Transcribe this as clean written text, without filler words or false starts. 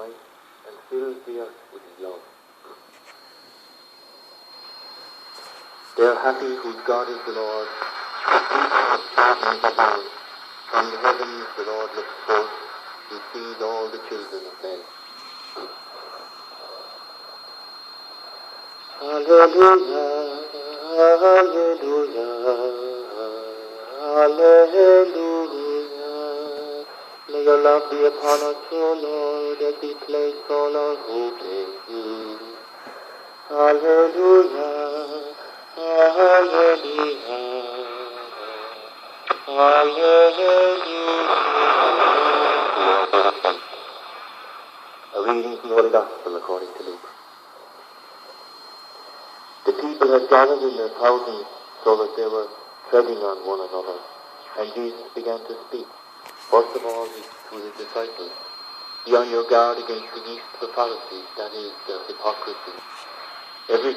might and fills the earth with his love. They are happy whose God is the Lord, from the heavens the Lord looks forth, he sees all the children of men. Hallelujah, hallelujah, hallelujah. May your love be upon us, O Lord, as we place all our hope in you. Hallelujah, hallelujah, hallelujah. A reading from the Holy Gospel according to Luke. The people had gathered in their thousands so that they were treading on one another, and Jesus began to speak. First of all, to his disciples, be on your guard against the yeast of the Pharisees, that is, their hypocrisy. Every